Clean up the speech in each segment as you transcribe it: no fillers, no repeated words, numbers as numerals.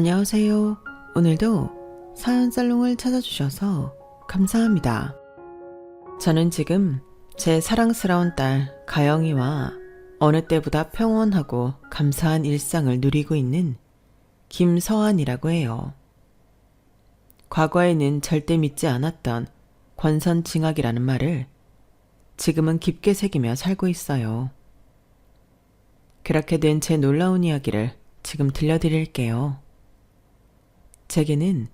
안녕하세요. 오늘도 사연살롱을 찾아주셔서 감사합니다. 저는 지금 제 사랑스러운 딸 가영이와 어느 때보다 평온하고 감사한 일상을 누리고 있는 김서한이라고 해요. 과거에는 절대 믿지 않았던 권선징악이라는 말을 지금은 깊게 새기며 살고 있어요. 그렇게 된 제 놀라운 이야기를 지금 들려드릴게요. 제게는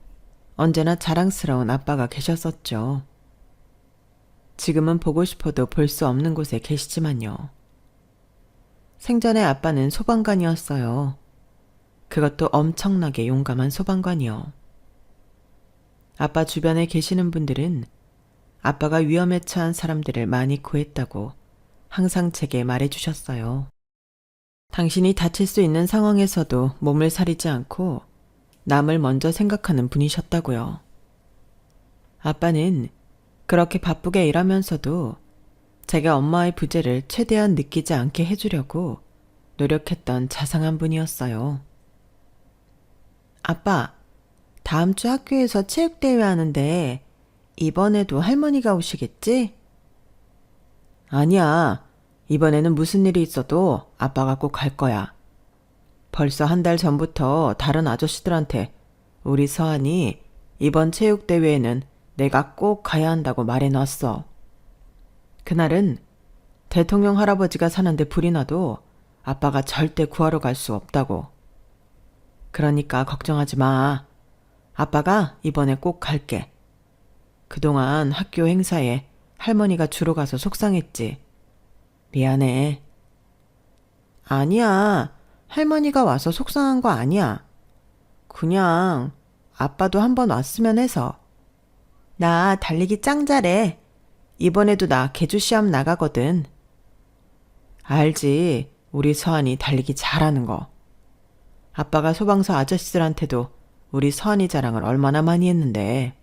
언제나 자랑스러운 아빠가 계셨었죠. 지금은 보고 싶어도 볼 수 없는 곳에 계시지만요. 생전에 아빠는 소방관이었어요. 그것도 엄청나게 용감한 소방관이요. 아빠 주변에 계시는 분들은 아빠가 위험에 처한 사람들을 많이 구했다고 항상 제게 말해주셨어요. 당신이 다칠 수 있는 상황에서도 몸을 사리지 않고 남을 먼저 생각하는 분이셨다고요. 아빠는 그렇게 바쁘게 일하면서도 제가 엄마의 부재를 최대한 느끼지 않게 해주려고 노력했던 자상한 분이었어요. 아빠, 다음 주 학교에서 체육대회 하는데 이번에도 할머니가 오시겠지? 아니야. 이번에는 무슨 일이 있어도 아빠가 꼭 갈 거야. 벌써 한 달 전부터 다른 아저씨들한테 우리 서한이 이번 체육대회에는 내가 꼭 가야 한다고 말해놨어. 그날은 대통령 할아버지가 사는데 불이 나도 아빠가 절대 구하러 갈 수 없다고. 그러니까 걱정하지 마. 아빠가 이번에 꼭 갈게. 그동안 학교 행사에 할머니가 주로 가서 속상했지. 미안해. 아니야. 할머니가 와서 속상한 거 아니야. 그냥 아빠도 한번 왔으면 해서. 나 달리기 짱 잘해. 이번에도 나 개주시험 나가거든. 알지. 우리 서한이 달리기 잘하는 거. 아빠가 소방서 아저씨들한테도 우리 서한이 자랑을 얼마나 많이 했는데.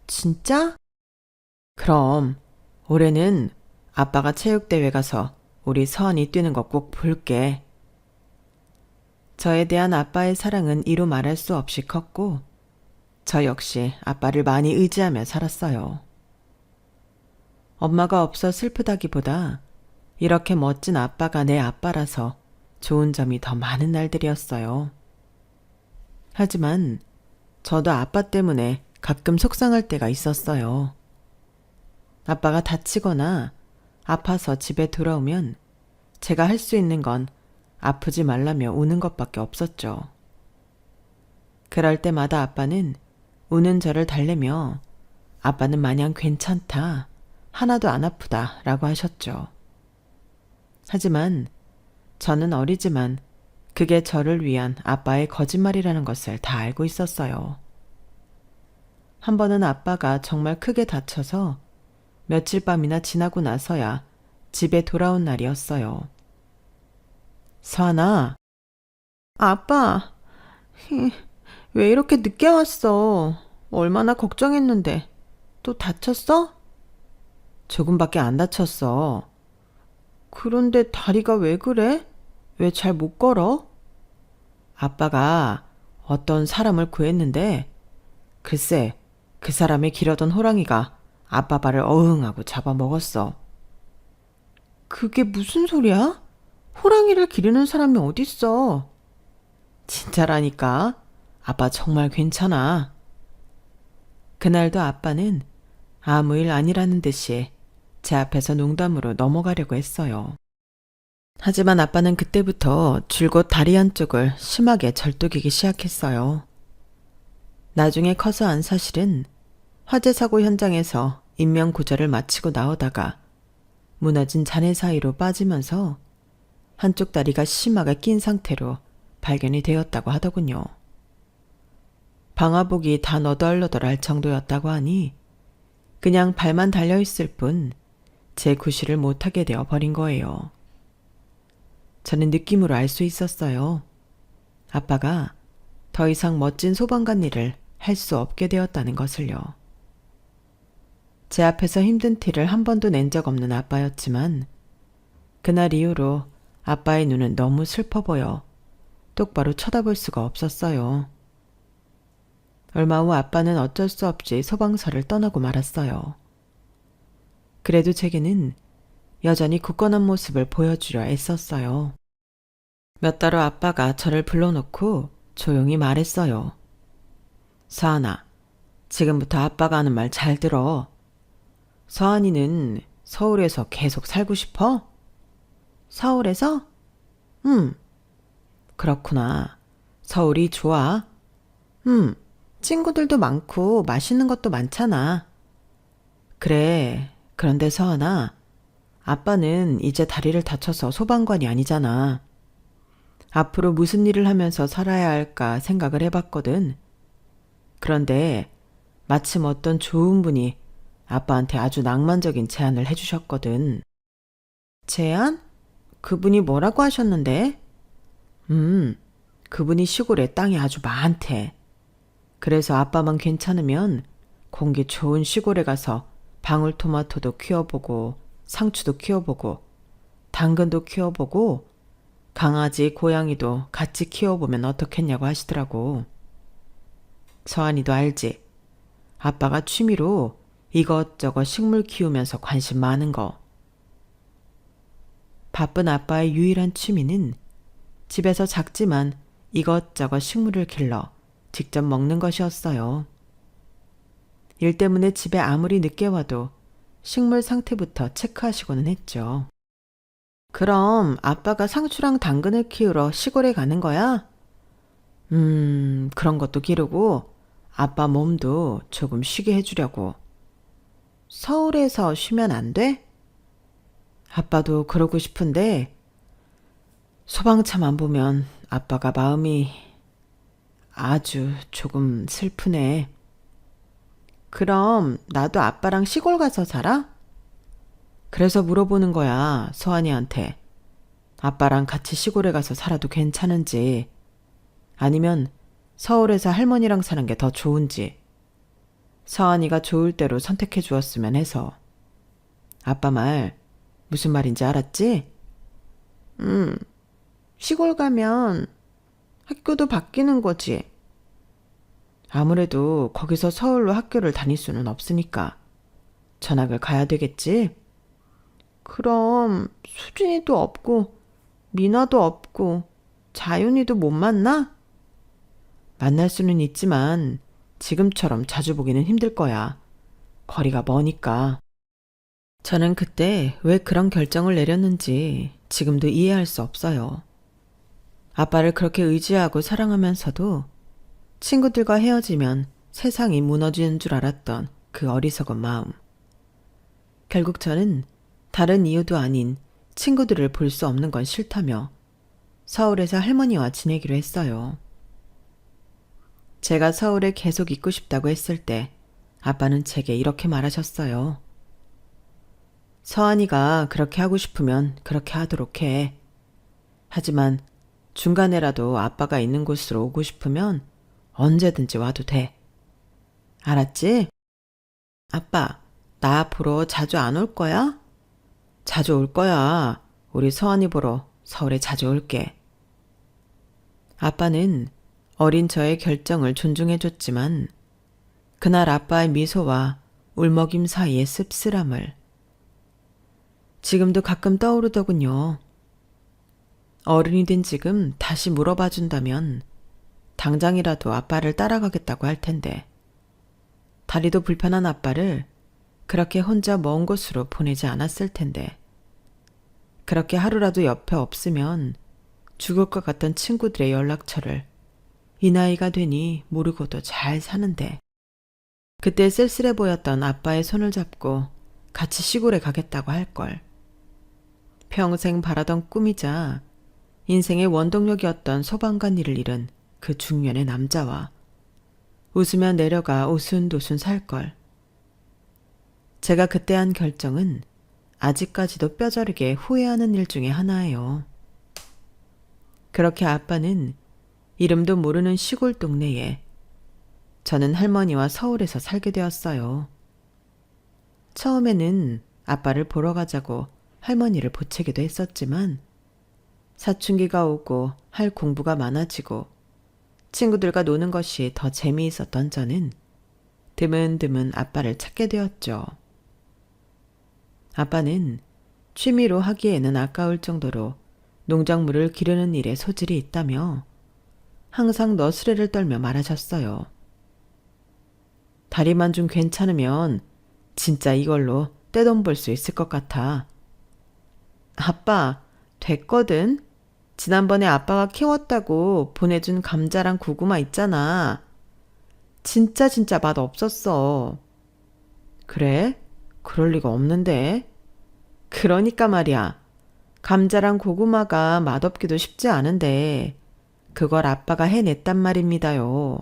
진짜? 그럼 올해는 아빠가 체육대회 가서 우리 서한이 뛰는 거 꼭 볼게. 저에 대한 아빠의 사랑은 이루 말할 수 없이 컸고 저 역시 아빠를 많이 의지하며 살았어요. 엄마가 없어 슬프다기보다 이렇게 멋진 아빠가 내 아빠라서 좋은 점이 더 많은 날들이었어요. 하지만 저도 아빠 때문에 가끔 속상할 때가 있었어요. 아빠가 다치거나 아파서 집에 돌아오면 제가 할 수 있는 건 아프지 말라며 우는 것밖에 없었죠. 그럴 때마다 아빠는 우는 저를 달래며 아빠는 마냥 괜찮다, 하나도 안 아프다 라고 하셨죠. 하지만 저는 어리지만 그게 저를 위한 아빠의 거짓말이라는 것을 다 알고 있었어요. 한 번은 아빠가 정말 크게 다쳐서 며칠 밤이나 지나고 나서야 집에 돌아온 날이었어요. 서한아. 아빠, 왜 이렇게 늦게 왔어? 얼마나 걱정했는데. 또 다쳤어? 조금밖에 안 다쳤어. 그런데 다리가 왜 그래? 왜 잘 못 걸어? 아빠가 어떤 사람을 구했는데 글쎄 그 사람의 기르던 호랑이가 아빠 발을 어흥하고 잡아먹었어. 그게 무슨 소리야? 호랑이를 기르는 사람이 어딨어? 진짜라니까. 아빠 정말 괜찮아. 그날도 아빠는 아무 일 아니라는 듯이 제 앞에서 농담으로 넘어가려고 했어요. 하지만 아빠는 그때부터 줄곧 다리 한쪽을 심하게 절뚝이기 시작했어요. 나중에 커서 안 사실은 화재 사고 현장에서 인명구조를 마치고 나오다가 무너진 잔해 사이로 빠지면서 한쪽 다리가 심하게 낀 상태로 발견이 되었다고 하더군요. 방화복이 다 너덜너덜할 정도였다고 하니 그냥 발만 달려있을 뿐 제 구실을 못하게 되어 버린 거예요. 저는 느낌으로 알 수 있었어요. 아빠가 더 이상 멋진 소방관 일을 할 수 없게 되었다는 것을요. 제 앞에서 힘든 티를 한 번도 낸 적 없는 아빠였지만 그날 이후로 아빠의 눈은 너무 슬퍼 보여 똑바로 쳐다볼 수가 없었어요. 얼마 후 아빠는 어쩔 수 없이 소방서를 떠나고 말았어요. 그래도 제게는 여전히 굳건한 모습을 보여주려 애썼어요. 몇 달 후 아빠가 저를 불러놓고 조용히 말했어요. 서한아, 지금부터 아빠가 하는 말 잘 들어. 서한이는 서울에서 계속 살고 싶어? 서울에서? 그렇구나. 서울이 좋아? 친구들도 많고 맛있는 것도 많잖아. 그래, 그런데 서한아, 아빠는 이제 다리를 다쳐서 소방관이 아니잖아. 앞으로 무슨 일을 하면서 살아야 할까 생각을 해봤거든. 그런데 마침 어떤 좋은 분이 아빠한테 아주 낭만적인 제안을 해주셨거든. 제안? 그분이 뭐라고 하셨는데? 그분이 시골에 땅이 아주 많대. 그래서 아빠만 괜찮으면 공기 좋은 시골에 가서 방울토마토도 키워보고 상추도 키워보고 당근도 키워보고 강아지, 고양이도 같이 키워보면 어떻겠냐고 하시더라고. 서한이도 알지? 아빠가 취미로 이것저것 식물 키우면서 관심 많은 거. 바쁜 아빠의 유일한 취미는 집에서 작지만 이것저것 식물을 길러 직접 먹는 것이었어요. 일 때문에 집에 아무리 늦게 와도 식물 상태부터 체크하시고는 했죠. 그럼 아빠가 상추랑 당근을 키우러 시골에 가는 거야? 그런 것도 기르고 아빠 몸도 조금 쉬게 해주려고. 서울에서 쉬면 안 돼? 아빠도 그러고 싶은데 소방차만 보면 아빠가 마음이 아주 조금 슬프네. 그럼 나도 아빠랑 시골 가서 살아? 그래서 물어보는 거야, 서한이한테. 아빠랑 같이 시골에 가서 살아도 괜찮은지, 아니면 서울에서 할머니랑 사는 게 더 좋은지, 서한이가 좋을 대로 선택해 주었으면 해서. 아빠 말 무슨 말인지 알았지? 시골 가면 학교도 바뀌는 거지. 아무래도 거기서 서울로 학교를 다닐 수는 없으니까 전학을 가야 되겠지? 그럼 수진이도 없고 미나도 없고 자윤이도 못 만나? 만날 수는 있지만 지금처럼 자주 보기는 힘들 거야. 거리가 머니까. 저는 그때 왜 그런 결정을 내렸는지 지금도 이해할 수 없어요. 아빠를 그렇게 의지하고 사랑하면서도 친구들과 헤어지면 세상이 무너지는 줄 알았던 그 어리석은 마음. 결국 저는 다른 이유도 아닌 친구들을 볼 수 없는 건 싫다며 서울에서 할머니와 지내기로 했어요. 제가 서울에 계속 있고 싶다고 했을 때 아빠는 제게 이렇게 말하셨어요. 서한이가 그렇게 하고 싶으면 그렇게 하도록 해. 하지만 중간에라도 아빠가 있는 곳으로 오고 싶으면 언제든지 와도 돼. 알았지? 아빠, 나 보러 자주 안 올 거야? 자주 올 거야. 우리 서한이 보러 서울에 자주 올게. 아빠는 어린 저의 결정을 존중해줬지만 그날 아빠의 미소와 울먹임 사이의 씁쓸함을 지금도 가끔 떠오르더군요. 어른이 된 지금 다시 물어봐 준다면 당장이라도 아빠를 따라가겠다고 할 텐데 다리도 불편한 아빠를 그렇게 혼자 먼 곳으로 보내지 않았을 텐데 그렇게 하루라도 옆에 없으면 죽을 것 같던 친구들의 연락처를 이 나이가 되니 모르고도 잘 사는데 그때 쓸쓸해 보였던 아빠의 손을 잡고 같이 시골에 가겠다고 할 걸. 평생 바라던 꿈이자 인생의 원동력이었던 소방관 일을 잃은 그 중년의 남자와 웃으며 내려가 오순도순 살 걸. 제가 그때 한 결정은 아직까지도 뼈저리게 후회하는 일 중에 하나예요. 그렇게 아빠는 이름도 모르는 시골 동네에 저는 할머니와 서울에서 살게 되었어요. 처음에는 아빠를 보러 가자고 할머니를 보채기도 했었지만 사춘기가 오고 할 공부가 많아지고 친구들과 노는 것이 더 재미있었던 저는 드문드문 아빠를 찾게 되었죠. 아빠는 취미로 하기에는 아까울 정도로 농작물을 기르는 일에 소질이 있다며 항상 너스레를 떨며 말하셨어요. 다리만 좀 괜찮으면 진짜 이걸로 떼돈 벌 수 있을 것 같아. 아빠, 됐거든? 지난번에 아빠가 키웠다고 보내준 감자랑 고구마 있잖아. 진짜 맛 없었어. 그래? 그럴 리가 없는데. 그러니까 말이야. 감자랑 고구마가 맛없기도 쉽지 않은데 그걸 아빠가 해냈단 말입니다요.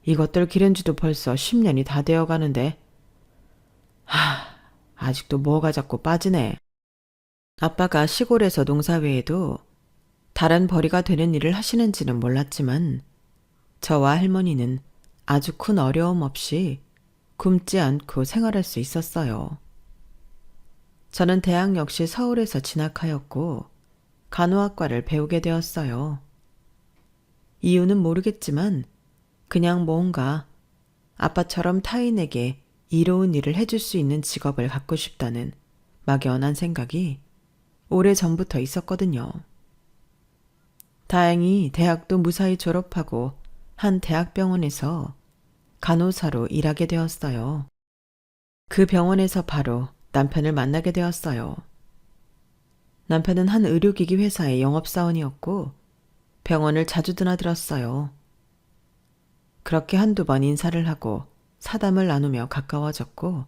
이것들 기른 지도 벌써 10년이 다 되어 가는데 아직도 뭐가 자꾸 빠지네. 아빠가 시골에서 농사 외에도 다른 벌이가 되는 일을 하시는지는 몰랐지만 저와 할머니는 아주 큰 어려움 없이 굶지 않고 생활할 수 있었어요. 저는 대학 역시 서울에서 진학하였고 간호학과를 배우게 되었어요. 이유는 모르겠지만 그냥 뭔가 아빠처럼 타인에게 이로운 일을 해줄 수 있는 직업을 갖고 싶다는 막연한 생각이 오래전부터 있었거든요. 다행히 대학도 무사히 졸업하고 한 대학병원에서 간호사로 일하게 되었어요. 그 병원에서 바로 남편을 만나게 되었어요. 남편은 한 의료기기 회사의 영업사원이었고 병원을 자주 드나들었어요. 그렇게 한두 번 인사를 하고 사담을 나누며 가까워졌고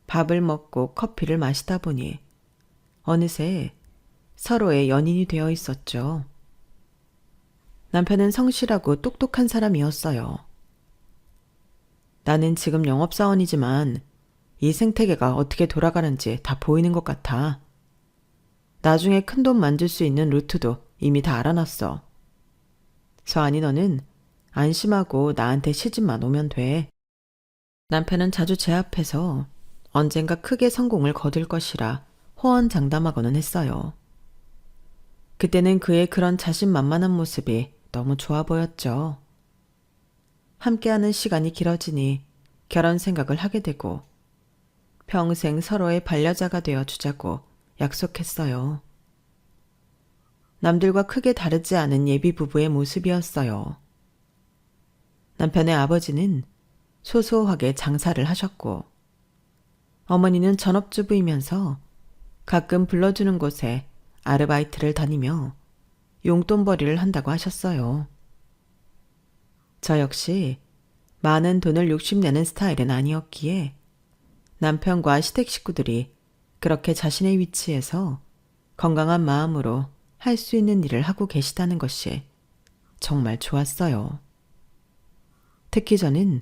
밥을 먹고 커피를 마시다 보니 어느새 서로의 연인이 되어 있었죠. 남편은 성실하고 똑똑한 사람이었어요. 나는 지금 영업사원이지만 이 생태계가 어떻게 돌아가는지 다 보이는 것 같아. 나중에 큰돈 만들 수 있는 루트도 이미 다 알아놨어. 서한이 너는 안심하고 나한테 시집만 오면 돼. 남편은 자주 제 앞에서 언젠가 크게 성공을 거둘 것이라 호언장담하고는 했어요. 그때는 그의 그런 자신만만한 모습이 너무 좋아 보였죠. 함께하는 시간이 길어지니 결혼 생각을 하게 되고 평생 서로의 반려자가 되어 주자고 약속했어요. 남들과 크게 다르지 않은 예비 부부의 모습이었어요. 남편의 아버지는 소소하게 장사를 하셨고 어머니는 전업주부이면서 가끔 불러주는 곳에 아르바이트를 다니며 용돈벌이를 한다고 하셨어요. 저 역시 많은 돈을 욕심내는 스타일은 아니었기에 남편과 시댁 식구들이 그렇게 자신의 위치에서 건강한 마음으로 할 수 있는 일을 하고 계시다는 것이 정말 좋았어요. 특히 저는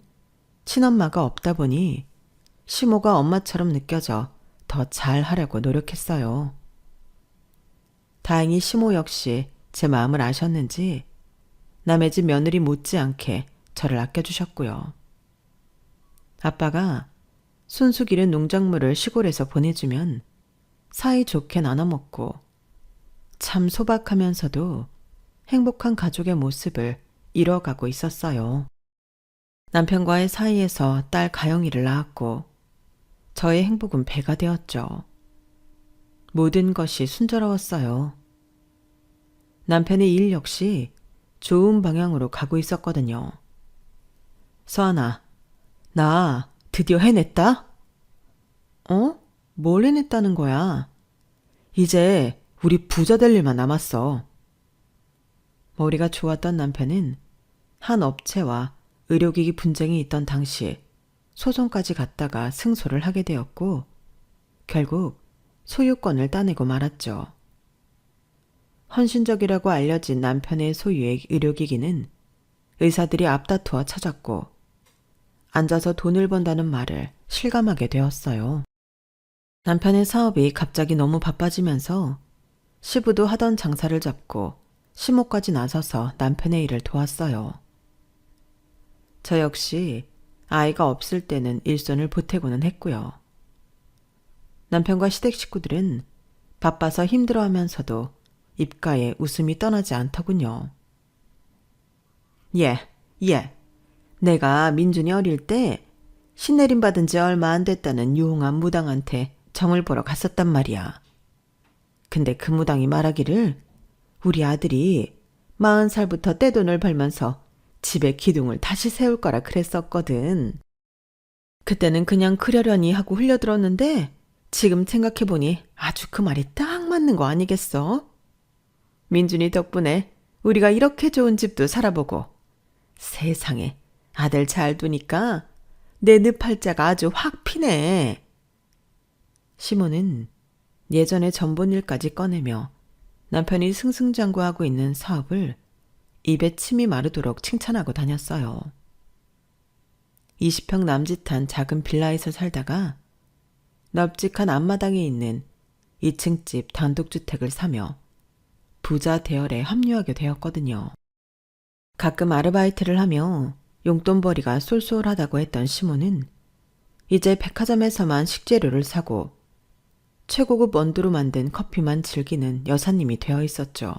친엄마가 없다 보니 시모가 엄마처럼 느껴져 더 잘하려고 노력했어요. 다행히 시모 역시 제 마음을 아셨는지 남의 집 며느리 못지않게 저를 아껴주셨고요. 아빠가 순수 기른 농작물을 시골에서 보내주면 사이좋게 나눠 먹고 참 소박하면서도 행복한 가족의 모습을 이뤄가고 있었어요. 남편과의 사이에서 딸 가영이를 낳았고 저의 행복은 배가 되었죠. 모든 것이 순조로웠어요. 남편의 일 역시 좋은 방향으로 가고 있었거든요. 서하나, 나 드디어 해냈다? 어? 뭘 해냈다는 거야? 이제 우리 부자 될 일만 남았어. 머리가 좋았던 남편은 한 업체와 의료기기 분쟁이 있던 당시 소송까지 갔다가 승소를 하게 되었고 결국 소유권을 따내고 말았죠. 헌신적이라고 알려진 남편의 소유의 의료기기는 의사들이 앞다투어 찾았고 앉아서 돈을 번다는 말을 실감하게 되었어요. 남편의 사업이 갑자기 너무 바빠지면서 시부도 하던 장사를 접고 시모까지 나서서 남편의 일을 도왔어요. 저 역시 아이가 없을 때는 일손을 보태고는 했고요. 남편과 시댁 식구들은 바빠서 힘들어하면서도 입가에 웃음이 떠나지 않더군요. 예. 내가 민준이 어릴 때 신내림 받은 지 얼마 안 됐다는 유흥한 무당한테 정을 보러 갔었단 말이야. 근데 그 무당이 말하기를 우리 아들이 40살부터 떼돈을 벌면서 집에 기둥을 다시 세울 거라 그랬었거든. 그때는 그냥 그러려니 하고 흘려들었는데 지금 생각해보니 아주 그 말이 딱 맞는 거 아니겠어? 민준이 덕분에 우리가 이렇게 좋은 집도 살아보고 세상에 아들 잘 두니까 내 늪팔자가 아주 확 피네. 시몬은 예전에 전본 일까지 꺼내며 남편이 승승장구하고 있는 사업을 입에 침이 마르도록 칭찬하고 다녔어요. 20평 남짓한 작은 빌라에서 살다가 넓직한 앞마당에 있는 2층 집 단독주택을 사며 부자 대열에 합류하게 되었거든요. 가끔 아르바이트를 하며 용돈벌이가 쏠쏠하다고 했던 시몬은 이제 백화점에서만 식재료를 사고 최고급 원두로 만든 커피만 즐기는 여사님이 되어 있었죠.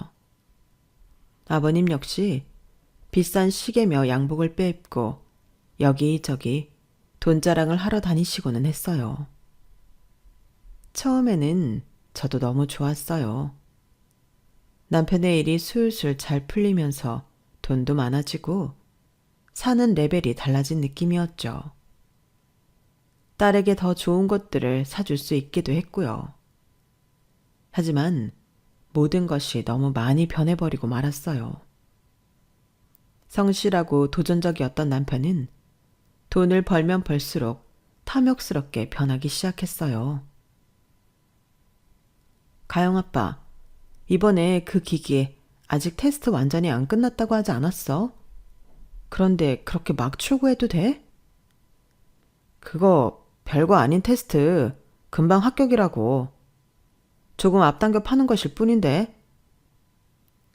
아버님 역시 비싼 시계며 양복을 빼입고 여기저기 돈 자랑을 하러 다니시고는 했어요. 처음에는 저도 너무 좋았어요. 남편의 일이 술술 잘 풀리면서 돈도 많아지고 사는 레벨이 달라진 느낌이었죠. 딸에게 더 좋은 것들을 사줄 수 있기도 했고요. 하지만 모든 것이 너무 많이 변해버리고 말았어요. 성실하고 도전적이었던 남편은 돈을 벌면 벌수록 탐욕스럽게 변하기 시작했어요. 가영 아빠, 이번에 그 기기에 아직 테스트 완전히 안 끝났다고 하지 않았어? 그런데 그렇게 막 출고해도 돼? 그거 별거 아닌 테스트, 금방 합격이라고. 조금 앞당겨 파는 것일 뿐인데.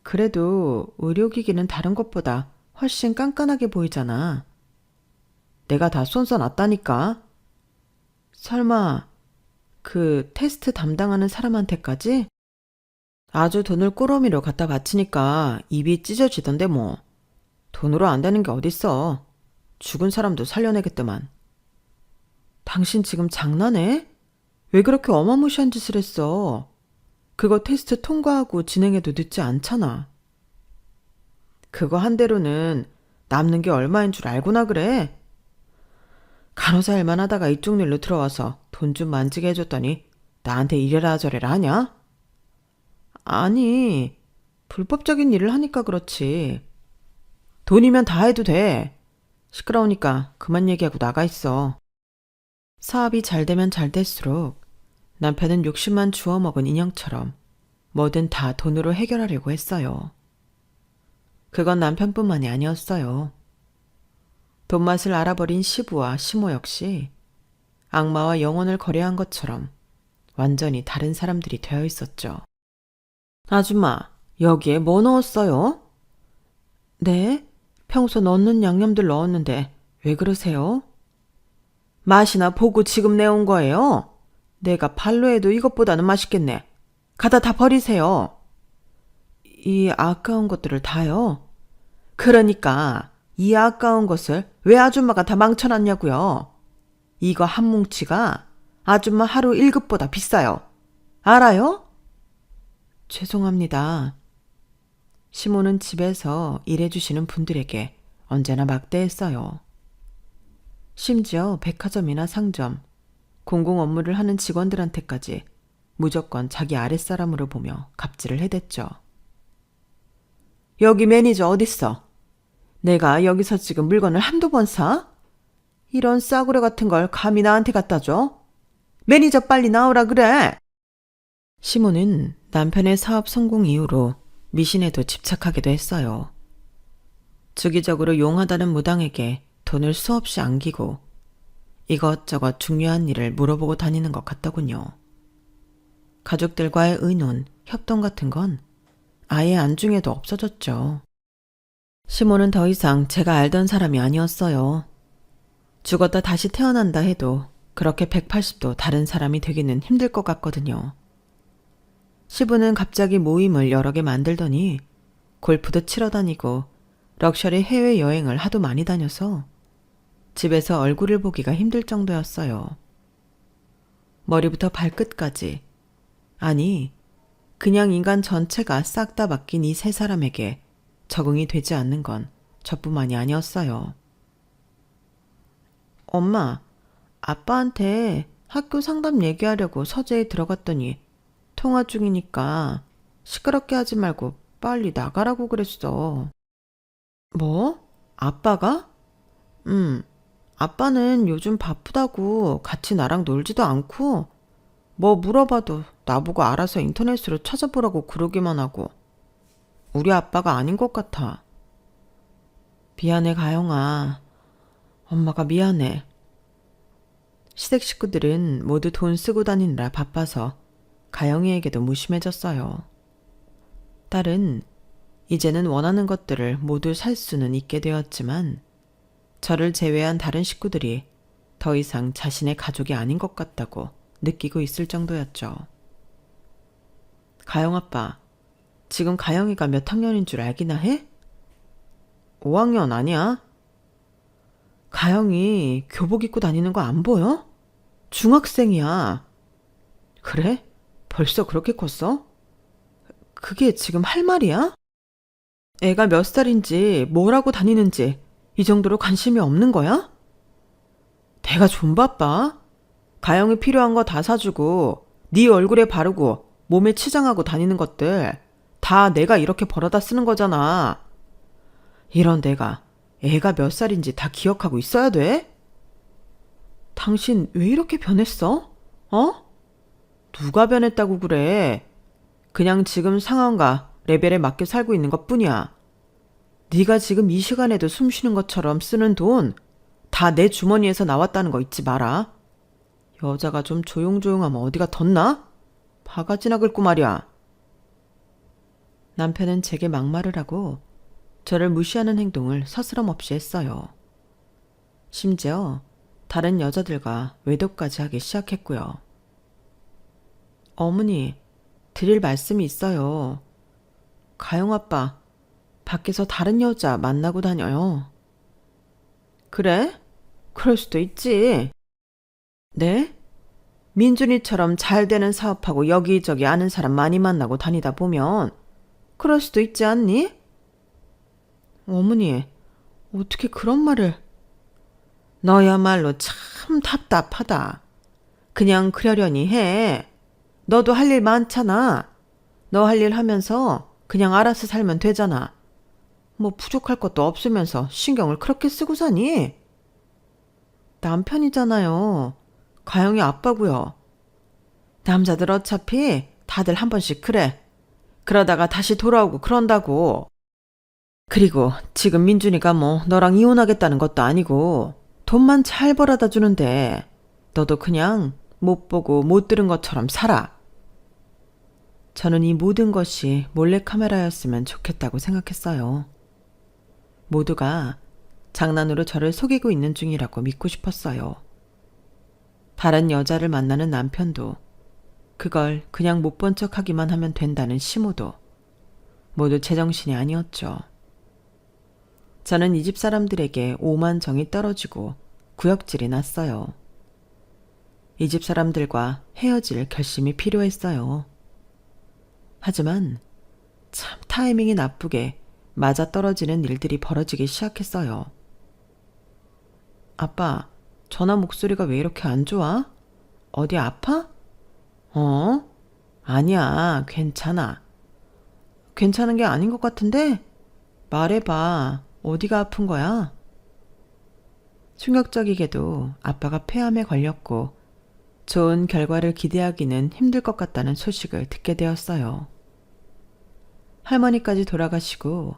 그래도 의료기기는 다른 것보다 훨씬 깐깐하게 보이잖아. 내가 다 쏜써놨다니까. 설마 그 테스트 담당하는 사람한테까지? 아주 돈을 꾸러미로 갖다 바치니까 입이 찢어지던데 뭐. 돈으로 안 되는 게 어딨어. 죽은 사람도 살려내겠더만. 당신 지금 장난해? 왜 그렇게 어마무시한 짓을 했어? 그거 테스트 통과하고 진행해도 늦지 않잖아. 그거 한 대로는 남는 게 얼마인 줄 알고나 그래? 간호사 일만 하다가 이쪽 일로 들어와서 돈 좀 만지게 해줬더니 나한테 이래라 저래라 하냐? 아니, 불법적인 일을 하니까 그렇지. 돈이면 다 해도 돼. 시끄러우니까 그만 얘기하고 나가 있어. 사업이 잘 되면 잘 될수록 남편은 욕심만 주워먹은 인형처럼 뭐든 다 돈으로 해결하려고 했어요. 그건 남편뿐만이 아니었어요. 돈맛을 알아버린 시부와 시모 역시 악마와 영혼을 거래한 것처럼 완전히 다른 사람들이 되어 있었죠. 아줌마, 여기에 뭐 넣었어요? 네, 평소 넣는 양념들 넣었는데 왜 그러세요? 맛이나 보고 지금 내온 거예요? 내가 발로 해도 이것보다는 맛있겠네. 가다 다 버리세요. 이 아까운 것들을 다요? 그러니까 이 아까운 것을 왜 아줌마가 다 망쳐놨냐고요. 이거 한 뭉치가 아줌마 하루 1급보다 비싸요. 알아요? 죄송합니다. 시모는 집에서 일해주시는 분들에게 언제나 막대했어요. 심지어 백화점이나 상점, 공공 업무를 하는 직원들한테까지 무조건 자기 아랫사람으로 보며 갑질을 해댔죠. 여기 매니저 어딨어? 내가 여기서 지금 물건을 한두 번 사? 이런 싸구려 같은 걸 감히 나한테 갖다 줘? 매니저 빨리 나오라 그래! 시모는 남편의 사업 성공 이후로 미신에도 집착하기도 했어요. 주기적으로 용하다는 무당에게 돈을 수없이 안기고 이것저것 중요한 일을 물어보고 다니는 것 같더군요. 가족들과의 의논, 협동 같은 건 아예 안중에도 없어졌죠. 시모는 더 이상 제가 알던 사람이 아니었어요. 죽었다 다시 태어난다 해도 그렇게 180도 다른 사람이 되기는 힘들 것 같거든요. 시부는 갑자기 모임을 여러 개 만들더니 골프도 치러 다니고 럭셔리 해외여행을 하도 많이 다녀서 집에서 얼굴을 보기가 힘들 정도였어요. 머리부터 발끝까지, 아니 그냥 인간 전체가 싹 다 바뀐 이 세 사람에게 적응이 되지 않는 건 저뿐만이 아니었어요. 엄마, 아빠한테 학교 상담 얘기하려고 서재에 들어갔더니 통화 중이니까 시끄럽게 하지 말고 빨리 나가라고 그랬어. 뭐? 아빠가? 아빠는 요즘 바쁘다고 같이 나랑 놀지도 않고 뭐 물어봐도 나보고 알아서 인터넷으로 찾아보라고 그러기만 하고 우리 아빠가 아닌 것 같아. 미안해, 가영아. 엄마가 미안해. 시댁 식구들은 모두 돈 쓰고 다니느라 바빠서 가영이에게도 무심해졌어요. 딸은 이제는 원하는 것들을 모두 살 수는 있게 되었지만 저를 제외한 다른 식구들이 더 이상 자신의 가족이 아닌 것 같다고 느끼고 있을 정도였죠. 가영 아빠, 지금 가영이가 몇 학년인 줄 알기나 해? 5학년 아니야? 가영이 교복 입고 다니는 거 안 보여? 중학생이야. 그래? 벌써 그렇게 컸어? 그게 지금 할 말이야? 애가 몇 살인지 뭘 하고 다니는지 이 정도로 관심이 없는 거야? 내가 좀 바빠? 가영이 필요한 거 다 사주고 네 얼굴에 바르고 몸에 치장하고 다니는 것들 다 내가 이렇게 벌어다 쓰는 거잖아. 이런 내가 애가 몇 살인지 다 기억하고 있어야 돼? 당신 왜 이렇게 변했어? 어? 누가 변했다고 그래? 그냥 지금 상황과 레벨에 맞게 살고 있는 것뿐이야. 네가 지금 이 시간에도 숨 쉬는 것처럼 쓰는 돈 다 내 주머니에서 나왔다는 거 잊지 마라. 여자가 좀 조용조용하면 어디가 덧나? 바가지나 긁고 말이야. 남편은 제게 막말을 하고 저를 무시하는 행동을 서스럼없이 했어요. 심지어 다른 여자들과 외도까지 하기 시작했고요. 어머니, 드릴 말씀이 있어요. 가영 아빠, 밖에서 다른 여자 만나고 다녀요. 그래? 그럴 수도 있지. 네? 민준이처럼 잘 되는 사업하고 여기저기 아는 사람 많이 만나고 다니다 보면 그럴 수도 있지 않니? 어머니, 어떻게 그런 말을... 너야말로 참 답답하다. 그냥 그러려니 해. 너도 할 일 많잖아. 너 할 일 하면서 그냥 알아서 살면 되잖아. 뭐 부족할 것도 없으면서 신경을 그렇게 쓰고 사니? 남편이잖아요. 가영이 아빠고요. 남자들 어차피 다들 한 번씩 그래. 그러다가 다시 돌아오고 그런다고. 그리고 지금 민준이가 뭐 너랑 이혼하겠다는 것도 아니고 돈만 잘 벌어다 주는데 너도 그냥 못 보고 못 들은 것처럼 살아. 저는 이 모든 것이 몰래카메라였으면 좋겠다고 생각했어요. 모두가 장난으로 저를 속이고 있는 중이라고 믿고 싶었어요. 다른 여자를 만나는 남편도 그걸 그냥 못 본 척하기만 하면 된다는 시모도 모두 제정신이 아니었죠. 저는 이 집 사람들에게 오만 정이 떨어지고 구역질이 났어요. 이 집 사람들과 헤어질 결심이 필요했어요. 하지만 참 타이밍이 나쁘게 맞아떨어지는 일들이 벌어지기 시작했어요. 아빠, 전화 목소리가 왜 이렇게 안 좋아? 어디 아파? 아니야, 괜찮아. 괜찮은 게 아닌 것 같은데? 말해봐. 어디가 아픈 거야? 충격적이게도 아빠가 폐암에 걸렸고 좋은 결과를 기대하기는 힘들 것 같다는 소식을 듣게 되었어요. 할머니까지 돌아가시고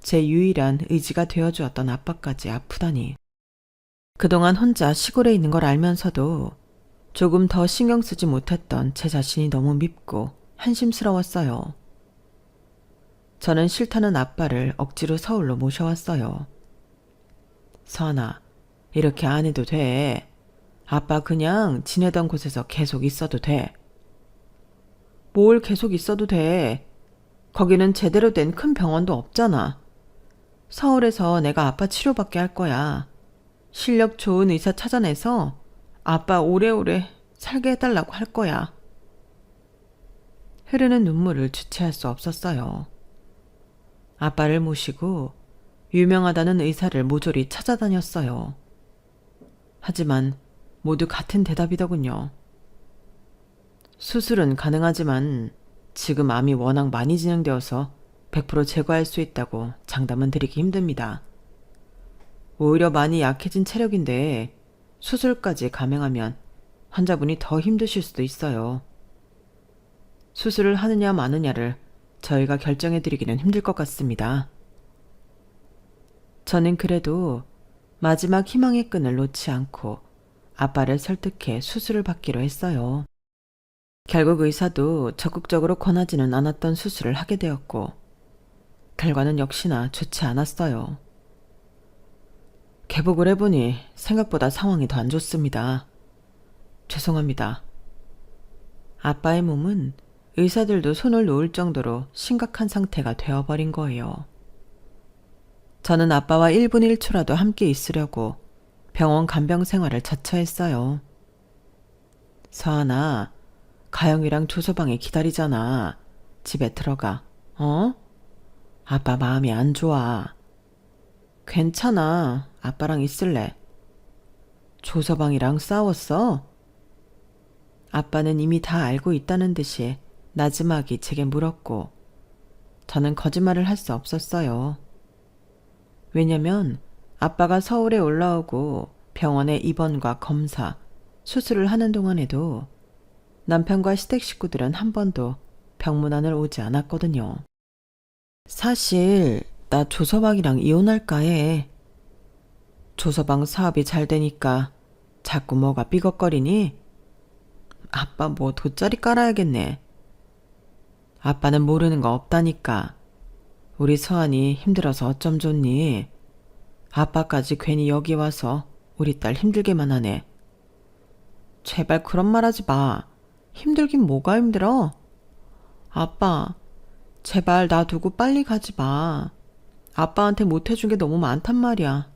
제 유일한 의지가 되어주었던 아빠까지 아프다니. 그동안 혼자 시골에 있는 걸 알면서도 조금 더 신경 쓰지 못했던 제 자신이 너무 밉고 한심스러웠어요. 저는 싫다는 아빠를 억지로 서울로 모셔왔어요. 서하나, 이렇게 안 해도 돼. 아빠 그냥 지내던 곳에서 계속 있어도 돼. 뭘 계속 있어도 돼. 거기는 제대로 된 큰 병원도 없잖아. 서울에서 내가 아빠 치료받게 할 거야. 실력 좋은 의사 찾아내서 아빠 오래오래 살게 해달라고 할 거야. 흐르는 눈물을 주체할 수 없었어요. 아빠를 모시고 유명하다는 의사를 모조리 찾아다녔어요. 하지만 모두 같은 대답이더군요. 수술은 가능하지만 지금 암이 워낙 많이 진행되어서 100% 제거할 수 있다고 장담은 드리기 힘듭니다. 오히려 많이 약해진 체력인데 수술까지 감행하면 환자분이 더 힘드실 수도 있어요. 수술을 하느냐 마느냐를 저희가 결정해드리기는 힘들 것 같습니다. 저는 그래도 마지막 희망의 끈을 놓지 않고 아빠를 설득해 수술을 받기로 했어요. 결국 의사도 적극적으로 권하지는 않았던 수술을 하게 되었고 결과는 역시나 좋지 않았어요. 개복을 해보니 생각보다 상황이 더 안 좋습니다. 죄송합니다. 아빠의 몸은 의사들도 손을 놓을 정도로 심각한 상태가 되어버린 거예요. 저는 아빠와 1분 1초라도 함께 있으려고 병원 간병 생활을 자처했어요. 서하나, 가영이랑 조서방에 기다리잖아. 집에 들어가. 어? 아빠 마음이 안 좋아. 괜찮아. 아빠랑 있을래. 조서방이랑 싸웠어? 아빠는 이미 다 알고 있다는 듯이 나지막이 제게 물었고 저는 거짓말을 할 수 없었어요. 왜냐면 아빠가 서울에 올라오고 병원에 입원과 검사, 수술을 하는 동안에도 남편과 시댁 식구들은 한 번도 병문안을 오지 않았거든요. 사실 나 조서방이랑 이혼할까 해. 조서방 사업이 잘 되니까 자꾸 뭐가 삐걱거리니? 아빠 뭐 돗자리 깔아야겠네. 아빠는 모르는 거 없다니까. 우리 서한이 힘들어서 어쩜 좋니? 아빠까지 괜히 여기 와서 우리 딸 힘들게만 하네. 제발 그런 말 하지 마. 힘들긴 뭐가 힘들어? 아빠, 제발 나 두고 빨리 가지 마. 아빠한테 못해준 게 너무 많단 말이야.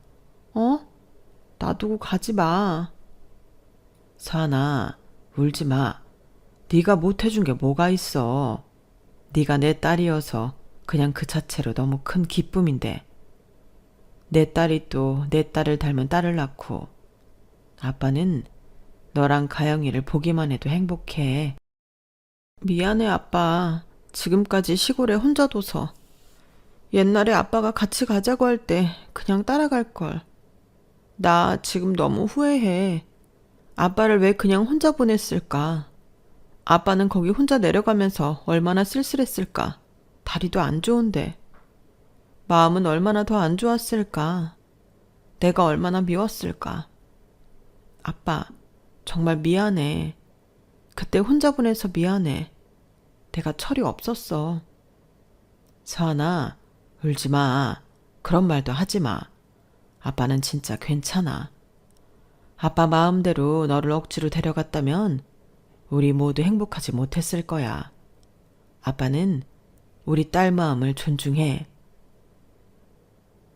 어? 나 두고 가지 마. 서한아, 울지 마. 네가 못해준 게 뭐가 있어. 네가 내 딸이어서 그냥 그 자체로 너무 큰 기쁨인데. 내 딸이 또 내 딸을 닮은 딸을 낳고 아빠는 너랑 가영이를 보기만 해도 행복해. 미안해 아빠. 지금까지 시골에 혼자 둬서. 옛날에 아빠가 같이 가자고 할 때 그냥 따라갈걸. 나 지금 너무 후회해. 아빠를 왜 그냥 혼자 보냈을까? 아빠는 거기 혼자 내려가면서 얼마나 쓸쓸했을까? 다리도 안 좋은데. 마음은 얼마나 더 안 좋았을까? 내가 얼마나 미웠을까? 아빠, 정말 미안해. 그때 혼자 보내서 미안해. 내가 철이 없었어. 서하나, 울지 마. 그런 말도 하지 마. 아빠는 진짜 괜찮아. 아빠 마음대로 너를 억지로 데려갔다면 우리 모두 행복하지 못했을 거야. 아빠는 우리 딸 마음을 존중해.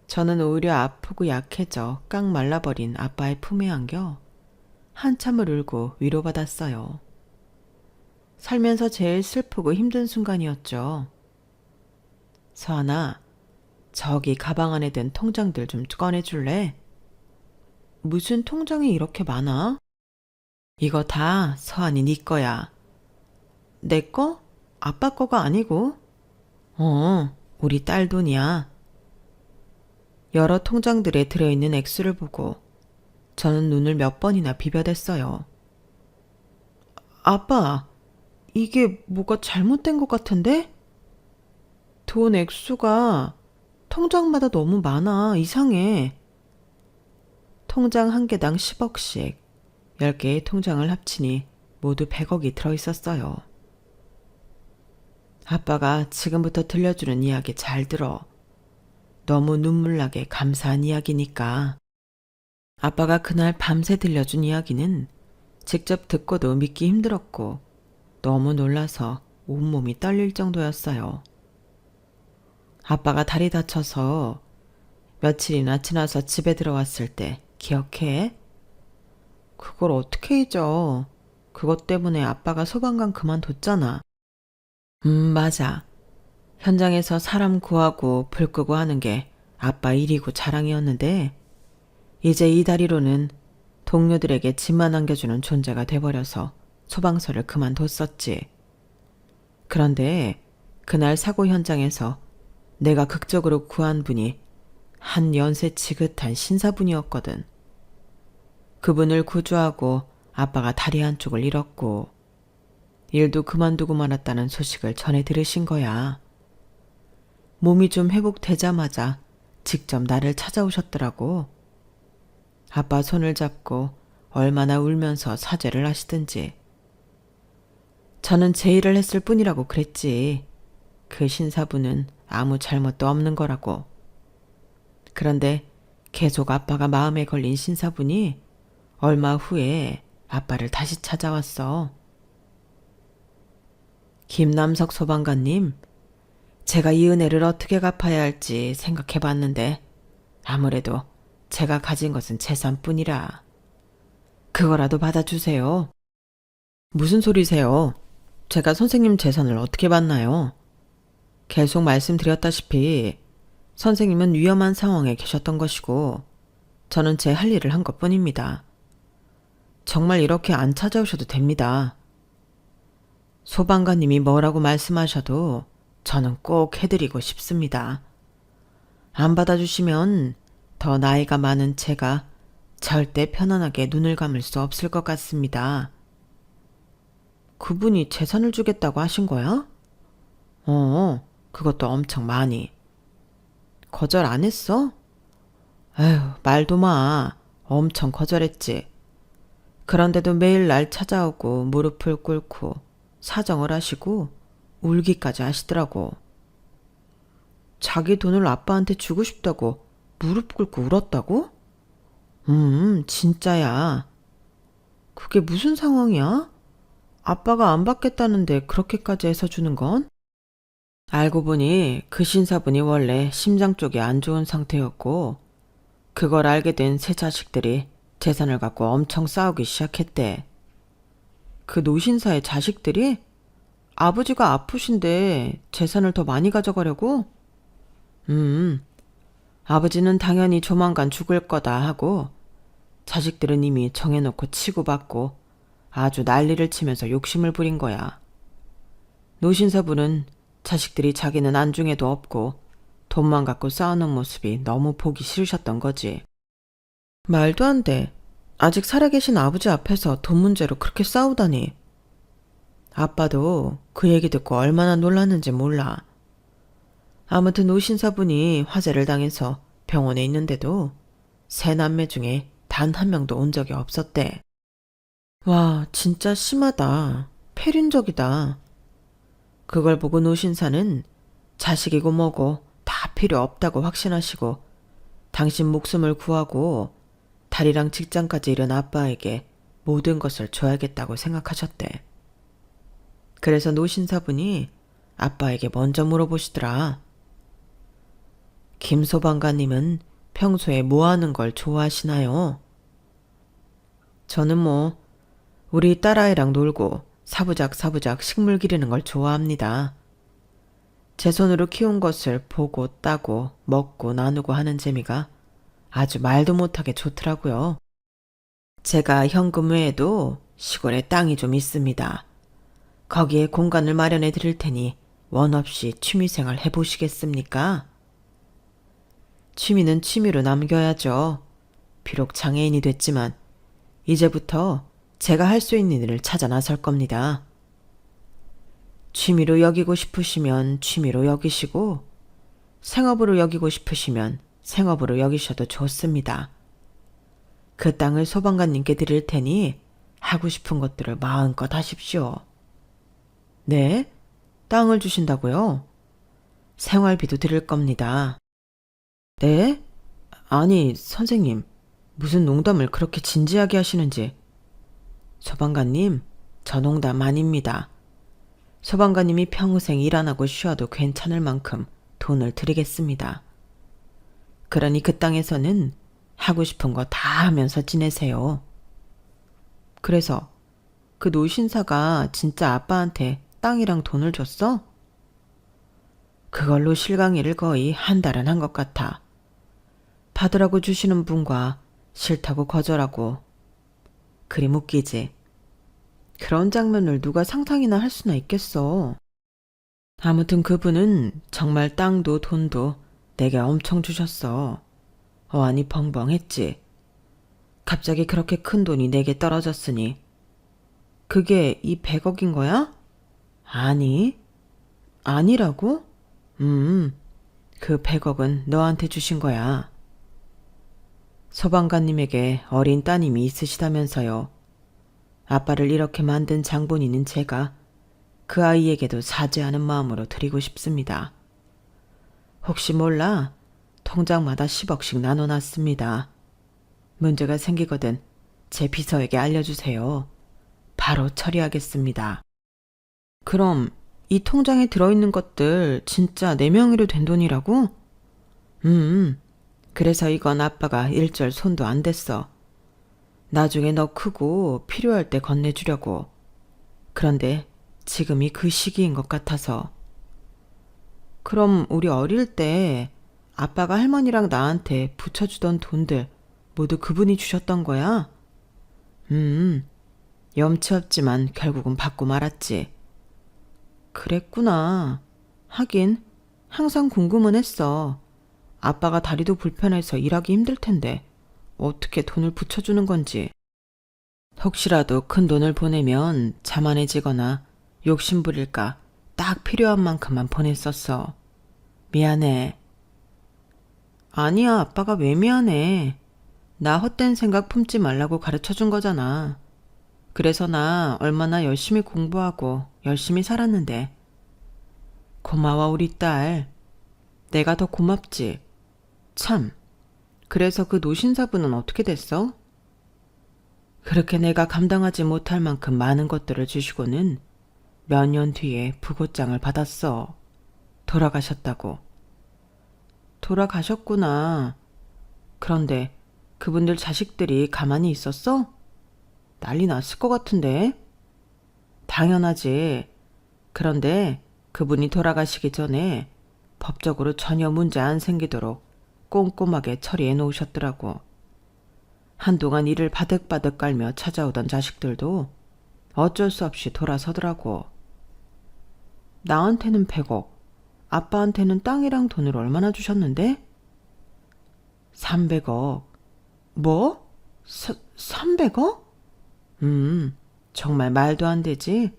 저는 오히려 아프고 약해져 깡 말라버린 아빠의 품에 안겨 한참을 울고 위로받았어요. 살면서 제일 슬프고 힘든 순간이었죠. 서하나, 저기 가방 안에 든 통장들 좀 꺼내줄래? 무슨 통장이 이렇게 많아? 이거 다 서한이 네 거야. 내 거? 아빠 거가 아니고? 우리 딸 돈이야. 여러 통장들에 들어있는 액수를 보고 저는 눈을 몇 번이나 비벼댔어요. 아빠, 이게 뭐가 잘못된 것 같은데? 돈 액수가 통장마다 너무 많아. 이상해. 통장 한 개당 10억씩 10개의 통장을 합치니 모두 100억이 들어있었어요. 아빠가 지금부터 들려주는 이야기 잘 들어. 너무 눈물나게 감사한 이야기니까. 아빠가 그날 밤새 들려준 이야기는 직접 듣고도 믿기 힘들었고 너무 놀라서 온몸이 떨릴 정도였어요. 아빠가 다리 다쳐서 며칠이나 지나서 집에 들어왔을 때 기억해? 그걸 어떻게 잊어? 그것 때문에 아빠가 소방관 그만뒀잖아. 맞아. 현장에서 사람 구하고 불 끄고 하는 게 아빠 일이고 자랑이었는데 이제 이 다리로는 동료들에게 짐만 안겨주는 존재가 돼버려서 소방서를 그만뒀었지. 그런데 그날 사고 현장에서 내가 극적으로 구한 분이 한 연세 지긋한 신사분이었거든. 그분을 구조하고 아빠가 다리 한쪽을 잃었고 일도 그만두고 말았다는 소식을 전해 들으신 거야. 몸이 좀 회복되자마자 직접 나를 찾아오셨더라고. 아빠 손을 잡고 얼마나 울면서 사죄를 하시든지. 저는 제 일을 했을 뿐이라고 그랬지. 그 신사분은 아무 잘못도 없는 거라고. 그런데 계속 아빠가 마음에 걸린 신사분이 얼마 후에 아빠를 다시 찾아왔어. 김남석 소방관님, 제가 이 은혜를 어떻게 갚아야 할지 생각해봤는데 아무래도 제가 가진 것은 재산뿐이라. 그거라도 받아주세요. 무슨 소리세요? 제가 선생님 재산을 어떻게 받나요? 계속 말씀드렸다시피 선생님은 위험한 상황에 계셨던 것이고 저는 제 할 일을 한 것뿐입니다. 정말 이렇게 안 찾아오셔도 됩니다. 소방관님이 뭐라고 말씀하셔도 저는 꼭 해드리고 싶습니다. 안 받아주시면 더 나이가 많은 제가 절대 편안하게 눈을 감을 수 없을 것 같습니다. 그분이 재산을 주겠다고 하신 거야? 그것도 엄청 많이. 거절 안 했어? 에휴, 말도 마. 엄청 거절했지. 그런데도 매일 날 찾아오고 무릎을 꿇고 사정을 하시고 울기까지 하시더라고. 자기 돈을 아빠한테 주고 싶다고 무릎 꿇고 울었다고? 진짜야. 그게 무슨 상황이야? 아빠가 안 받겠다는데 그렇게까지 해서 주는 건? 알고 보니 그 신사분이 원래 심장 쪽이 안 좋은 상태였고 그걸 알게 된 세 자식들이 재산을 갖고 엄청 싸우기 시작했대. 그 노신사의 자식들이? 아버지가 아프신데 재산을 더 많이 가져가려고? 아버지는 당연히 조만간 죽을 거다 하고 자식들은 이미 정해놓고 치고받고 아주 난리를 치면서 욕심을 부린 거야. 노신사분은 자식들이 자기는 안중에도 없고 돈만 갖고 싸우는 모습이 너무 보기 싫으셨던 거지. 말도 안 돼. 아직 살아계신 아버지 앞에서 돈 문제로 그렇게 싸우다니. 아빠도 그 얘기 듣고 얼마나 놀랐는지 몰라. 아무튼 노신사분이 화재를 당해서 병원에 있는데도 세 남매 중에 단 한 명도 온 적이 없었대. 와, 진짜 심하다. 폐륜적이다. 그걸 보고 노신사는 자식이고 뭐고 다 필요 없다고 확신하시고 당신 목숨을 구하고 다리랑 직장까지 잃은 아빠에게 모든 것을 줘야겠다고 생각하셨대. 그래서 노신사분이 아빠에게 먼저 물어보시더라. 김 소방관님은 평소에 뭐 하는 걸 좋아하시나요? 저는 우리 딸아이랑 놀고 사부작 식물 기르는 걸 좋아합니다. 제 손으로 키운 것을 보고 따고 먹고 나누고 하는 재미가 아주 말도 못하게 좋더라고요. 제가 현금 외에도 시골에 땅이 좀 있습니다. 거기에 공간을 마련해 드릴 테니 원 없이 취미생활 해보시겠습니까? 취미는 취미로 남겨야죠. 비록 장애인이 됐지만 이제부터 제가 할 수 있는 일을 찾아 나설 겁니다. 취미로 여기고 싶으시면 취미로 여기시고 생업으로 여기고 싶으시면 생업으로 여기셔도 좋습니다. 그 땅을 소방관님께 드릴 테니 하고 싶은 것들을 마음껏 하십시오. 네? 땅을 주신다고요? 생활비도 드릴 겁니다. 네? 아니, 선생님, 무슨 농담을 그렇게 진지하게 하시는지. 소방관님, 저 농담 아닙니다. 소방관님이 평생 일 안 하고 쉬어도 괜찮을 만큼 돈을 드리겠습니다. 그러니 그 땅에서는 하고 싶은 거 다 하면서 지내세요. 그래서 그 노신사가 진짜 아빠한테 땅이랑 돈을 줬어? 그걸로 실강이를 거의 한 달은 한 것 같아. 받으라고 주시는 분과 싫다고 거절하고. 그리 웃기지. 그런 장면을 누가 상상이나 할 수나 있겠어. 아무튼 그분은 정말 땅도 돈도 내게 엄청 주셨어. 어안이 벙벙했지. 갑자기 그렇게 큰 돈이 내게 떨어졌으니. 그게 이 100억인 거야? 아니. 아니라고? 그 100억은 너한테 주신 거야. 소방관님에게 어린 따님이 있으시다면서요. 아빠를 이렇게 만든 장본인은 제가 그 아이에게도 사죄하는 마음으로 드리고 싶습니다. 혹시 몰라 통장마다 10억씩 나눠놨습니다. 문제가 생기거든 제 비서에게 알려주세요. 바로 처리하겠습니다. 그럼 이 통장에 들어있는 것들 진짜 내 명의로 된 돈이라고? 그래서 이건 아빠가 일절 손도 안 댔어. 나중에 너 크고 필요할 때 건네주려고. 그런데 지금이 그 시기인 것 같아서. 그럼 우리 어릴 때 아빠가 할머니랑 나한테 붙여주던 돈들 모두 그분이 주셨던 거야? 염치 없지만 결국은 받고 말았지. 그랬구나. 하긴 항상 궁금은 했어. 아빠가 다리도 불편해서 일하기 힘들 텐데 어떻게 돈을 붙여주는 건지. 혹시라도 큰 돈을 보내면 자만해지거나 욕심부릴까 딱 필요한 만큼만 보냈었어. 미안해. 아니야, 아빠가 왜 미안해. 나 헛된 생각 품지 말라고 가르쳐준 거잖아. 그래서 나 얼마나 열심히 공부하고 열심히 살았는데. 고마워, 우리 딸. 내가 더 고맙지. 참, 그래서 그 노신사분은 어떻게 됐어? 그렇게 내가 감당하지 못할 만큼 많은 것들을 주시고는 몇 년 뒤에 부고장을 받았어. 돌아가셨다고. 돌아가셨구나. 그런데 그분들 자식들이 가만히 있었어? 난리 났을 것 같은데. 당연하지. 그런데 그분이 돌아가시기 전에 법적으로 전혀 문제 안 생기도록 꼼꼼하게 처리해 놓으셨더라고. 한동안 이를 바득바득 깔며 찾아오던 자식들도 어쩔 수 없이 돌아서더라고. 나한테는 100억, 아빠한테는 땅이랑 돈을 얼마나 주셨는데? 300억. 뭐? 300억? 정말 말도 안 되지?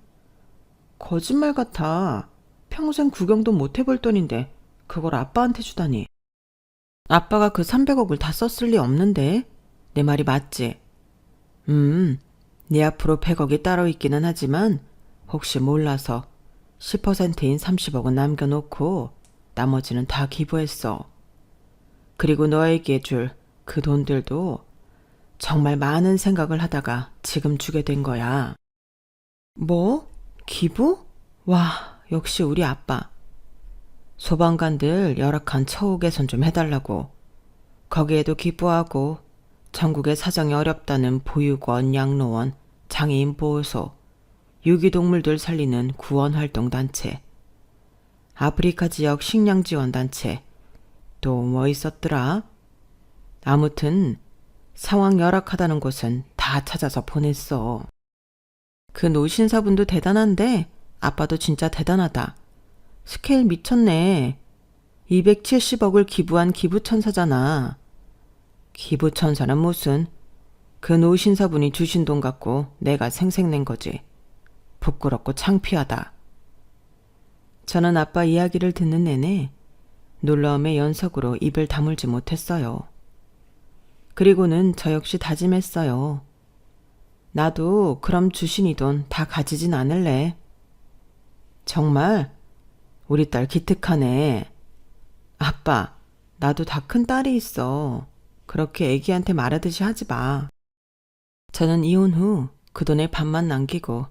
거짓말 같아. 평생 구경도 못 해볼 돈인데 그걸 아빠한테 주다니. 아빠가 그 300억을 다 썼을 리 없는데. 내 말이 맞지? 네 앞으로 100억이 따로 있기는 하지만 혹시 몰라서 10%인 30억은 남겨놓고 나머지는 다 기부했어. 그리고 너에게 줄 그 돈들도 정말 많은 생각을 하다가 지금 주게 된 거야. 뭐? 기부? 와, 역시 우리 아빠. 소방관들 열악한 처우 개선 좀 해달라고. 거기에도 기부하고 전국의 사정이 어렵다는 보육원, 양로원, 장애인 보호소, 유기동물들 살리는 구원활동단체, 아프리카 지역 식량지원단체, 또 뭐 있었더라? 아무튼 상황 열악하다는 곳은 다 찾아서 보냈어. 그 노신사분도 대단한데 아빠도 진짜 대단하다. 스케일 미쳤네. 270억을 기부한 기부천사잖아. 기부천사는 무슨, 그 노신사분이 주신 돈 갖고 내가 생색낸 거지. 부끄럽고 창피하다. 저는 아빠 이야기를 듣는 내내 놀라움의 연속으로 입을 다물지 못했어요. 그리고는 저 역시 다짐했어요. 나도 그럼 주신 이 돈 다 가지진 않을래. 정말? 우리 딸 기특하네. 아빠, 나도 다 큰 딸이 있어. 그렇게 애기한테 말하듯이 하지 마. 저는 이혼 후 그 돈의 반만 남기고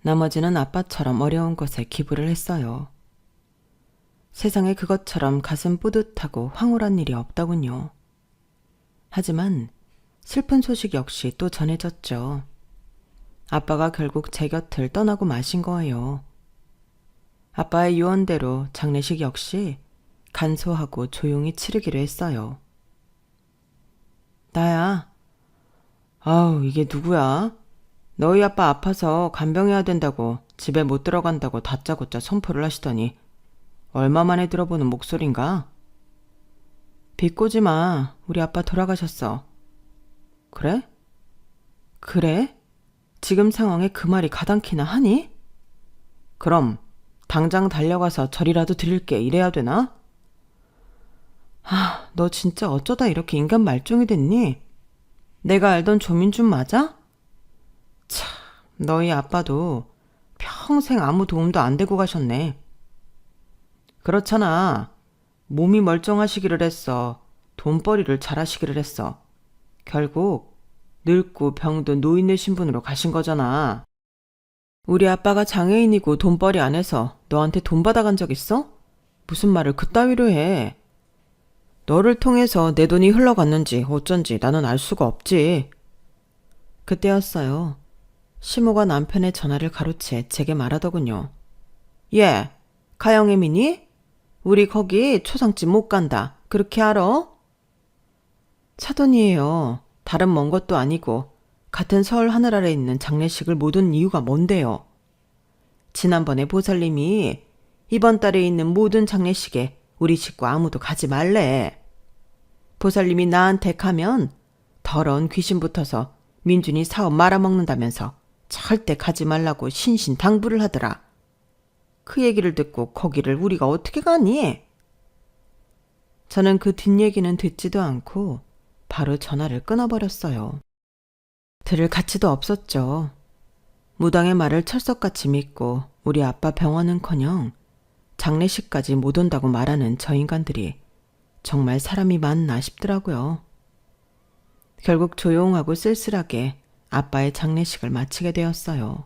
나머지는 아빠처럼 어려운 것에 기부를 했어요. 세상에 그것처럼 가슴 뿌듯하고 황홀한 일이 없더군요. 하지만 슬픈 소식 역시 또 전해졌죠. 아빠가 결국 제 곁을 떠나고 마신 거예요. 아빠의 유언대로 장례식 역시 간소하고 조용히 치르기로 했어요. 나야. 아우, 이게 누구야? 너희 아빠 아파서 간병해야 된다고 집에 못 들어간다고 다짜고짜 선포를 하시더니 얼마 만에 들어보는 목소린가? 비꼬지 마. 우리 아빠 돌아가셨어. 그래? 그래? 지금 상황에 그 말이 가당키나 하니? 그럼 당장 달려가서 절이라도 드릴게 이래야 되나? 너 진짜 어쩌다 이렇게 인간 말종이 됐니? 내가 알던 조민준 맞아? 참, 너희 아빠도 평생 아무 도움도 안 되고 가셨네. 그렇잖아. 몸이 멀쩡하시기를 했어. 돈벌이를 잘하시기를 했어. 결국 늙고 병든 노인네 신분으로 가신 거잖아. 우리 아빠가 장애인이고 돈벌이 안 해서 너한테 돈 받아간 적 있어? 무슨 말을 그따위로 해. 너를 통해서 내 돈이 흘러갔는지 어쩐지 나는 알 수가 없지. 그때였어요. 시모가 남편의 전화를 가로채 제게 말하더군요. 예, 가영애미니? 우리 거기 초상집 못 간다. 그렇게 알아? 사돈이에요. 다른 먼 것도 아니고 같은 서울 하늘 아래 있는 장례식을 못 온 이유가 뭔데요? 지난번에 보살님이 이번 달에 있는 모든 장례식에 우리 식구 아무도 가지 말래. 보살님이 나한테 가면 더러운 귀신 붙어서 민준이 사업 말아먹는다면서 절대 가지 말라고 신신당부를 하더라. 그 얘기를 듣고 거기를 우리가 어떻게 가니? 저는 그 뒷얘기는 듣지도 않고 바로 전화를 끊어버렸어요. 들을 가치도 없었죠. 무당의 말을 철석같이 믿고 우리 아빠 병원은커녕 장례식까지 못 온다고 말하는 저 인간들이 정말 사람이 맞나 싶더라고요. 결국 조용하고 쓸쓸하게 아빠의 장례식을 마치게 되었어요.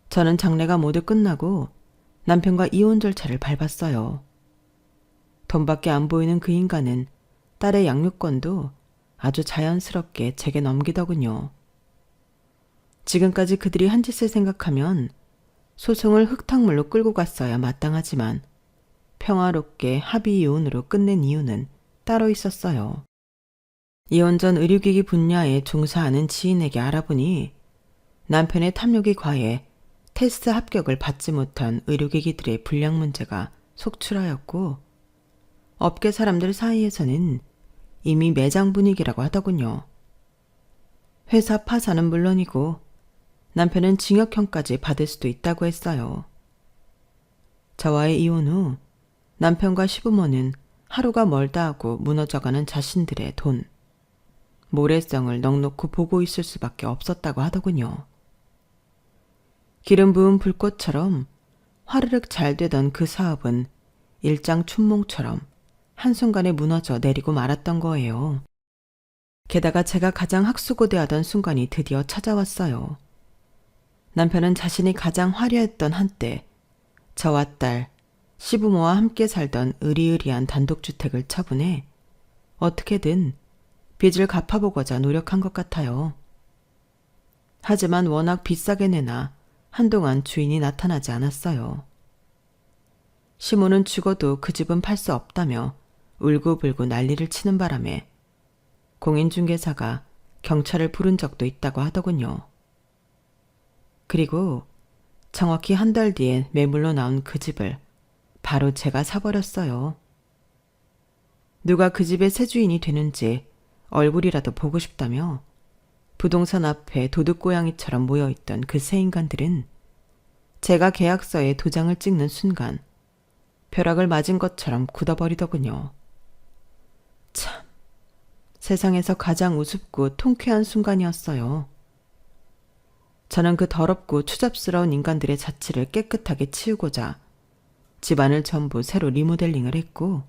저는 장례가 모두 끝나고 남편과 이혼 절차를 밟았어요. 돈밖에 안 보이는 그 인간은 딸의 양육권도 아주 자연스럽게 제게 넘기더군요. 지금까지 그들이 한 짓을 생각하면 소송을 흙탕물로 끌고 갔어야 마땅하지만 평화롭게 합의 이혼으로 끝낸 이유는 따로 있었어요. 이혼 전 의료기기 분야에 종사하는 지인에게 알아보니 남편의 탐욕이 과해 테스트 합격을 받지 못한 의료기기들의 불량 문제가 속출하였고 업계 사람들 사이에서는 이미 매장 분위기라고 하더군요. 회사 파산은 물론이고 남편은 징역형까지 받을 수도 있다고 했어요. 저와의 이혼 후 남편과 시부모는 하루가 멀다 하고 무너져가는 자신들의 돈, 모래성을 넉넉히 보고 있을 수밖에 없었다고 하더군요. 기름 부은 불꽃처럼 화르륵 잘 되던 그 사업은 일장춘몽처럼 한순간에 무너져 내리고 말았던 거예요. 게다가 제가 가장 학수고대하던 순간이 드디어 찾아왔어요. 남편은 자신이 가장 화려했던 한때 저와 딸, 시부모와 함께 살던 으리으리한 단독주택을 처분해 어떻게든 빚을 갚아보고자 노력한 것 같아요. 하지만 워낙 비싸게 내나 한동안 주인이 나타나지 않았어요. 시모는 죽어도 그 집은 팔 수 없다며 울고불고 난리를 치는 바람에 공인중개사가 경찰을 부른 적도 있다고 하더군요. 그리고 정확히 한 달 뒤에 매물로 나온 그 집을 바로 제가 사버렸어요. 누가 그 집의 새 주인이 되는지 얼굴이라도 보고 싶다며 부동산 앞에 도둑고양이처럼 모여있던 그 세 인간들은 제가 계약서에 도장을 찍는 순간 벼락을 맞은 것처럼 굳어버리더군요. 참, 세상에서 가장 우습고 통쾌한 순간이었어요. 저는 그 더럽고 추잡스러운 인간들의 자취를 깨끗하게 치우고자 집안을 전부 새로 리모델링을 했고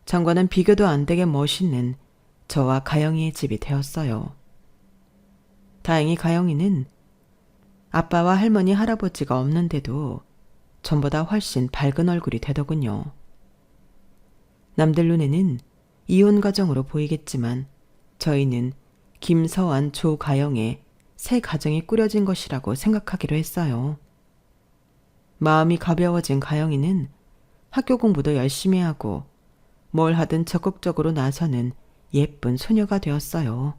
정과는 비교도 안 되게 멋있는 저와 가영이의 집이 되었어요. 다행히 가영이는 아빠와 할머니, 할아버지가 없는데도 전보다 훨씬 밝은 얼굴이 되더군요. 남들 눈에는 이혼 가정으로 보이겠지만 저희는 김서환, 조가영의 새 가정이 꾸려진 것이라고 생각하기로 했어요. 마음이 가벼워진 가영이는 학교 공부도 열심히 하고 뭘 하든 적극적으로 나서는 예쁜 소녀가 되었어요.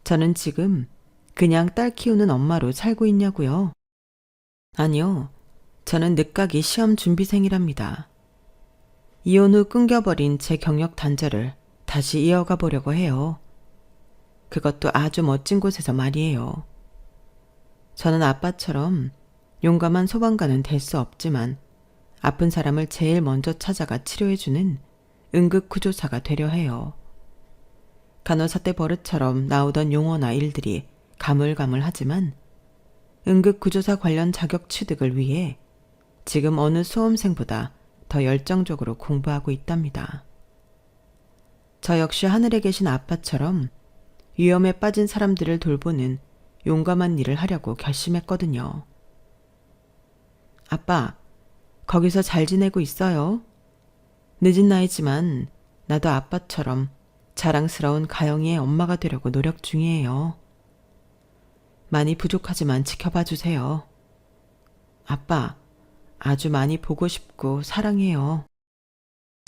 저는 지금 그냥 딸 키우는 엄마로 살고 있냐고요? 아니요. 저는 늦가기 시험 준비생이랍니다. 이혼 후 끊겨버린 제 경력 단절을 다시 이어가 보려고 해요. 그것도 아주 멋진 곳에서 말이에요. 저는 아빠처럼 용감한 소방관은 될 수 없지만 아픈 사람을 제일 먼저 찾아가 치료해주는 응급구조사가 되려 해요. 간호사 때 버릇처럼 나오던 용어나 일들이 가물가물하지만 응급구조사 관련 자격 취득을 위해 지금 어느 수험생보다 더 열정적으로 공부하고 있답니다. 저 역시 하늘에 계신 아빠처럼 위험에 빠진 사람들을 돌보는 용감한 일을 하려고 결심했거든요. 아빠, 거기서 잘 지내고 있어요? 늦은 나이지만 나도 아빠처럼 자랑스러운 가영이의 엄마가 되려고 노력 중이에요. 많이 부족하지만 지켜봐 주세요. 아빠, 아주 많이 보고 싶고 사랑해요.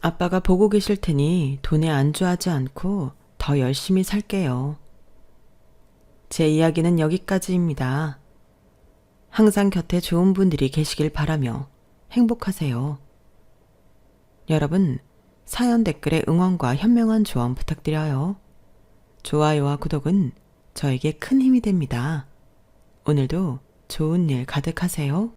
아빠가 보고 계실 테니 돈에 안주하지 않고 더 열심히 살게요. 제 이야기는 여기까지입니다. 항상 곁에 좋은 분들이 계시길 바라며 행복하세요. 여러분, 사연 댓글에 응원과 현명한 조언 부탁드려요. 좋아요와 구독은 저에게 큰 힘이 됩니다. 오늘도 좋은 일 가득하세요.